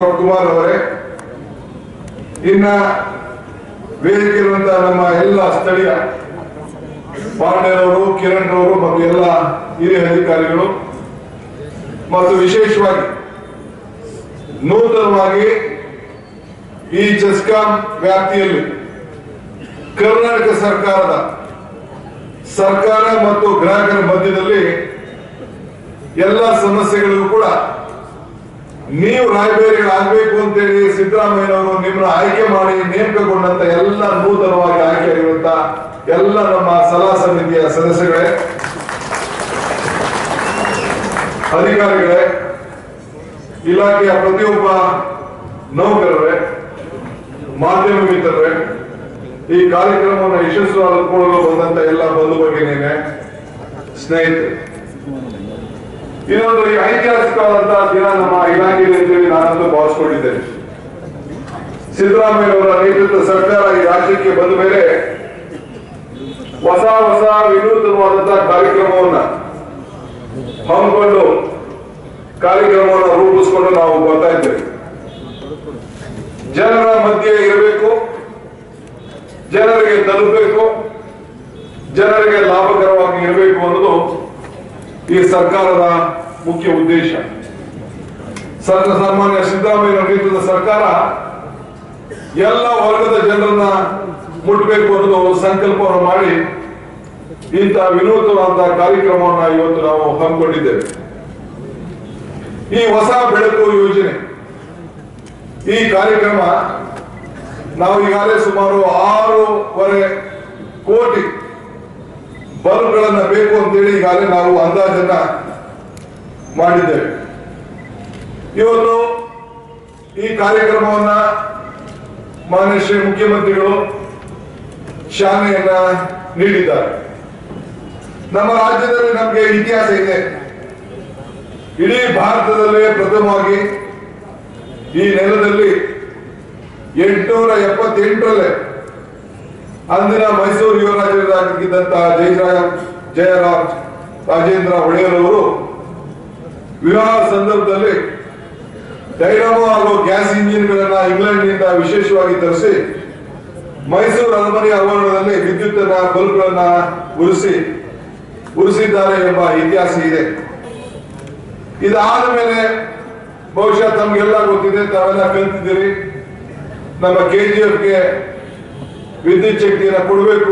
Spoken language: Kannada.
ಕುಮಾರ್ ಅವರೇ, ಇನ್ನ ವೇದಿಕೆ ಇರುವಂತಹ ನಮ್ಮ ಎಲ್ಲ ಸ್ಥಳೀಯ ಪಾಂಡೆರವರು, ಕಿರಣ್ ರವರು ಮತ್ತು ಎಲ್ಲ ಹಿರಿಯ ಅಧಿಕಾರಿಗಳು ಮತ್ತು ವಿಶೇಷವಾಗಿ ನೂತನವಾಗಿ ಈ ಚೆಸ್ಕಾಂ ವ್ಯಾಪ್ತಿಯಲ್ಲಿ ಕರ್ನಾಟಕ ಸರ್ಕಾರ ಮತ್ತು ಗ್ರಾಹಕರ ಮಧ್ಯದಲ್ಲಿ ಎಲ್ಲ ಸಮಸ್ಯೆಗಳಿಗೂ ಕೂಡ ನೀವು ರಾಯಭಾರಿಗಳಾಗಬೇಕು ಅಂತೇಳಿ ಸಿದ್ದರಾಮಯ್ಯನವರು ನಿಮ್ಮನ್ನ ಆಯ್ಕೆ ಮಾಡಿ ನೇಮಕಗೊಂಡಂತ ಎಲ್ಲ ನೂತನವಾಗಿ ಆಯ್ಕೆಯಾಗಿರುವಂತ ಎಲ್ಲ ನಮ್ಮ ಸಲಹಾ ಸಮಿತಿಯ ಸದಸ್ಯಗಳೇ, ಅಧಿಕಾರಿಗಳೇ, ಇಲಾಖೆಯ ಪ್ರತಿಯೊಬ್ಬ ನೌಕರರೇ, ಮಾಧ್ಯಮ ಮಿತ್ರರೇ, ಈ ಕಾರ್ಯಕ್ರಮವನ್ನು ಯಶಸ್ವಿಯಾಗಿಕೊಳ್ಳಲು ಬಂದಂತ ಎಲ್ಲ ಬಂಧು ಭಗಿನಿಯರೇ, ಸ್ನೇಹಿತರೆ, ಇದೊಂದು ಐತಿಹಾಸಿಕವಾದಂತಹ ದಿನ ನಮ್ಮ ಇಲಾಖೆಯಲ್ಲಿ ಅಂತೇಳಿ ನಾನಂತೂ ಭಾವಿಸಿಕೊಂಡಿದ್ದೇನೆ. ಸಿದ್ದರಾಮಯ್ಯನವರ ನೇತೃತ್ವದ ಸರ್ಕಾರ ಈ ರಾಜ್ಯಕ್ಕೆ ಬಂದ ಮೇಲೆ ಹೊಸ ವಿನೂತನವಾದಂತಹ ಕಾರ್ಯಕ್ರಮವನ್ನ ಹಮ್ಮಿಕೊಂಡು ಕಾರ್ಯಕ್ರಮವನ್ನು ರೂಪಿಸಿಕೊಂಡು ನಾವು ಬರ್ತಾ ಇದ್ದೇವೆ. ಜನರ ಮಧ್ಯೆ ಇರಬೇಕು, ಜನರಿಗೆ ತಲುಪಬೇಕು, ಜನರಿಗೆ ಲಾಭಕರವಾಗಿ ಇರಬೇಕು ಅನ್ನೋದು ಈ ಸರ್ಕಾರದ ಮುಖ್ಯ ಉದ್ದೇಶ. ಸಾಮಾನ್ಯ ಸಿದ್ದರಾಮಯ್ಯ ನೇತೃತ್ವದ ಸರ್ಕಾರ ಎಲ್ಲ ವರ್ಗದ ಜನರನ್ನ ಮುಟ್ಟಬೇಕು ಅನ್ನೋದು ಸಂಕಲ್ಪವನ್ನು ಮಾಡಿ ಇಂತಹ ವಿನೂತನವಾದ ಕಾರ್ಯಕ್ರಮವನ್ನು ಇವತ್ತು ನಾವು ಹಮ್ಮಿಕೊಂಡಿದ್ದೇವೆ. ಈ ಹೊಸ ಬೆಳಕು ಯೋಜನೆ, ಈ ಕಾರ್ಯಕ್ರಮ ನಾವು ಈಗಾಗಲೇ ಸುಮಾರು 6.5 ಕೋಟಿ ಬಲ್ಬ್ಗಳನ್ನ ಬೇಕು ಅಂತೇಳಿ ಈಗಾಗಲೇ ನಾವು ಅಂದಾಜನ್ನ ಮಾಡಿದ್ದೇವೆ. ಇವತ್ತು ಈ ಕಾರ್ಯಕ್ರಮವನ್ನ ಮಾನ್ಯ ಶ್ರೀ ಮುಖ್ಯಮಂತ್ರಿಗಳು ಚಾಲನೆಯನ್ನ ನೀಡಿದ್ದಾರೆ. ನಮ್ಮ ರಾಜ್ಯದಲ್ಲಿ ನಮಗೆ ಇತಿಹಾಸ ಇದೆ. ಇಡೀ ಭಾರತದಲ್ಲೇ ಪ್ರಥಮವಾಗಿ ಈ ನೆಲದಲ್ಲಿ 878ರಲ್ಲೇ ಅಂದಿನ ಮೈಸೂರು ಯುವರಾಜರಾಗಿದ್ದಂತಹ ಜಯರಾಜ್ ರಾಜೇಂದ್ರ ಒಡೆಯರ್ ಅವರು ವಿವಾಹ ಸಂದರ್ಭದಲ್ಲಿ ಡೈನಾಮೋ ಹಾಗೂ ಗ್ಯಾಸ್ ಇಂಜಿನ್ಗಳನ್ನ ಇಂಗ್ಲೆಂಡ್ನಿಂದ ವಿಶೇಷವಾಗಿ ತರಿಸಿ ಮೈಸೂರು ಅರಮನೆ ಆವರಣದಲ್ಲಿ ವಿದ್ಯುತ್ ಬಲ್ಬ್ಗಳನ್ನ ಉರಿಸಿದ್ದಾರೆ ಎಂಬ ಇತಿಹಾಸ ಇದೆ. ಇದಾದ ಮೇಲೆ ಬಹುಶಃ ತಮ್ಗೆಲ್ಲ ಗೊತ್ತಿದೆ, ತಾವೆಲ್ಲ ಕಲ್ತಿದ್ದೀರಿ, ನಮ್ಮ KGFಗೆ ವಿದ್ಯುತ್ ಶಕ್ತಿಯನ್ನು ಕೊಡಬೇಕು